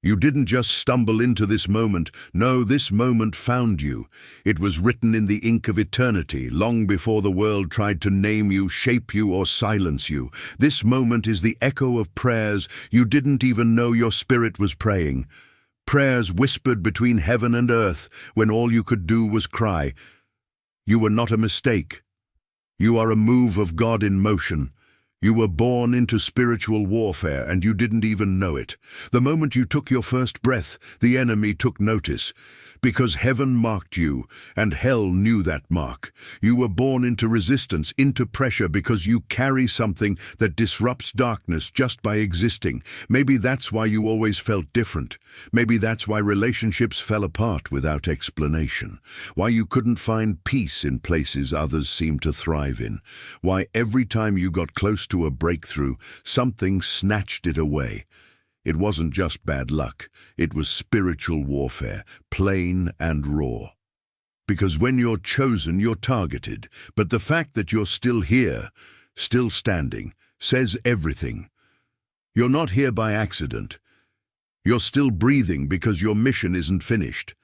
You didn't just stumble into this moment. No, this moment found you. It was written in the ink of eternity, long before the world tried to name you, shape you, or silence you. This moment is the echo of prayers you didn't even know your spirit was praying. Prayers whispered between heaven and earth when all you could do was cry. You were not a mistake. You are a move of God in motion. You were born into spiritual warfare, and you didn't even know it. The moment you took your first breath, the enemy took notice, because heaven marked you, and hell knew that mark. You were born into resistance, into pressure, because you carry something that disrupts darkness just by existing. Maybe that's why you always felt different. Maybe that's why relationships fell apart without explanation. Why you couldn't find peace in places others seemed to thrive in. Why every time you got close to a breakthrough, something snatched it away. It wasn't just bad luck, it was spiritual warfare, plain and raw. Because when you're chosen, you're targeted, but the fact that you're still here, still standing, says everything. You're not here by accident. You're still breathing because your mission isn't finished.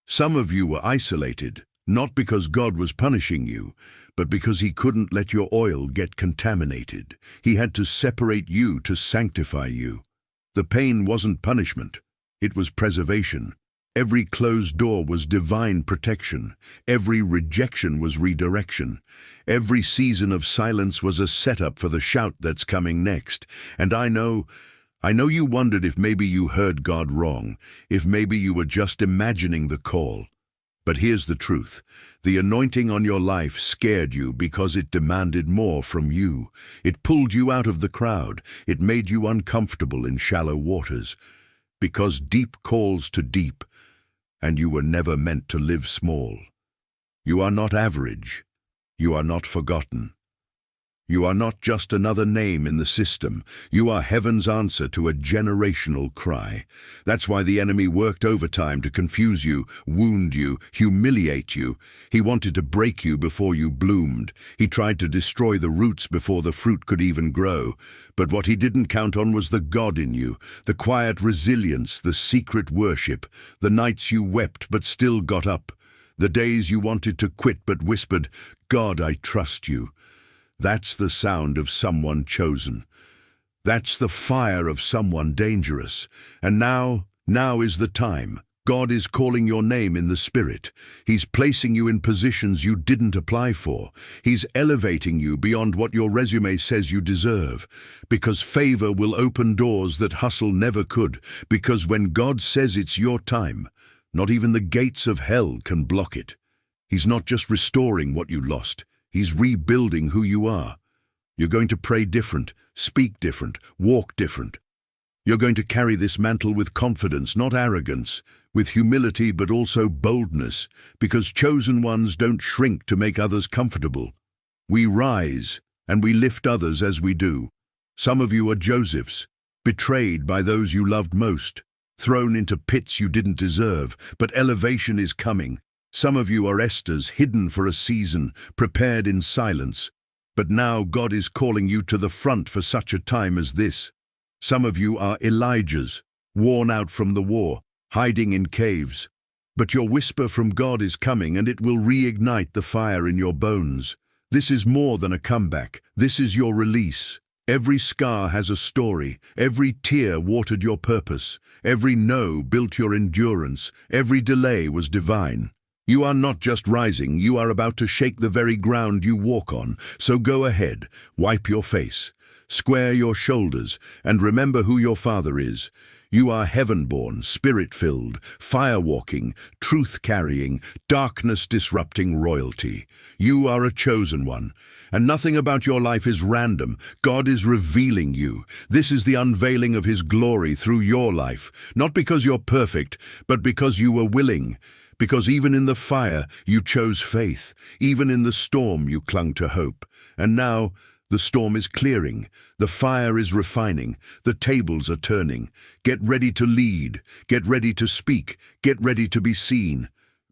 Some of you were isolated, not because God was punishing you, but because he couldn't let your oil get contaminated. He had to separate you to sanctify you. The pain wasn't punishment, it was preservation. Every closed door was divine protection. Every rejection was redirection. Every season of silence was a setup for the shout that's coming next. And I know you wondered if maybe you heard God wrong, if maybe you were just imagining the call. But here's the truth. The anointing on your life scared you because it demanded more from you. It pulled you out of the crowd. It made you uncomfortable in shallow waters. Because deep calls to deep, and you were never meant to live small. You are not average. You are not forgotten. You are not just another name in the system. You are heaven's answer to a generational cry. That's why the enemy worked overtime to confuse you, wound you, humiliate you. He wanted to break you before you bloomed. He tried to destroy the roots before the fruit could even grow. But what he didn't count on was the God in you, the quiet resilience, the secret worship, the nights you wept but still got up, the days you wanted to quit but whispered, "God, I trust you." That's the sound of someone chosen. That's the fire of someone dangerous. And now is the time. God is calling your name in the Spirit. He's placing you in positions you didn't apply for. He's elevating you beyond what your resume says you deserve. Because favor will open doors that hustle never could. Because when God says it's your time, not even the gates of hell can block it. He's not just restoring what you lost. He's rebuilding who you are. You're going to pray different, speak different, walk different. You're going to carry this mantle with confidence, not arrogance, with humility but also boldness, because chosen ones don't shrink to make others comfortable. We rise, and we lift others as we do. Some of you are Josephs, betrayed by those you loved most, thrown into pits you didn't deserve, but elevation is coming. Some of you are Esthers, hidden for a season, prepared in silence. But now God is calling you to the front for such a time as this. Some of you are Elijahs, worn out from the war, hiding in caves. But your whisper from God is coming, and it will reignite the fire in your bones. This is more than a comeback. This is your release. Every scar has a story. Every tear watered your purpose. Every no built your endurance. Every delay was divine. You are not just rising, you are about to shake the very ground you walk on. So go ahead, wipe your face, square your shoulders, and remember who your Father is. You are heaven-born, spirit-filled, fire-walking, truth-carrying, darkness-disrupting royalty. You are a chosen one, and nothing about your life is random. God is revealing you. This is the unveiling of His glory through your life, not because you're perfect, but because you were willing. Because even in the fire, you chose faith. Even in the storm, you clung to hope. And now, the storm is clearing. The fire is refining. The tables are turning. Get ready to lead. Get ready to speak. Get ready to be seen.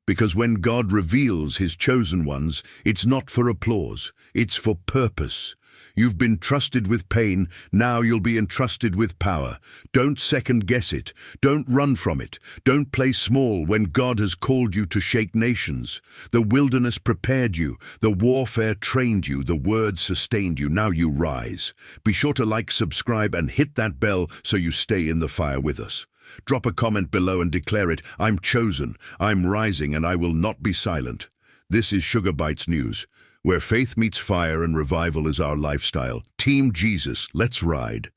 Because when God reveals His chosen ones, it's not for applause. It's for purpose. You've been trusted with pain, now you'll be entrusted with power. Don't second guess it. Don't run from it. Don't play small when God has called you to shake nations. The wilderness prepared you, the warfare trained you, the word sustained you. Now you rise. Be sure to like, subscribe, and hit that bell so you stay in the fire with us. Drop a comment below and declare it. I'm chosen, I'm rising, and I will not be silent. This is Sugar Bytes News, where faith meets fire and revival is our lifestyle. Team Jesus, let's ride.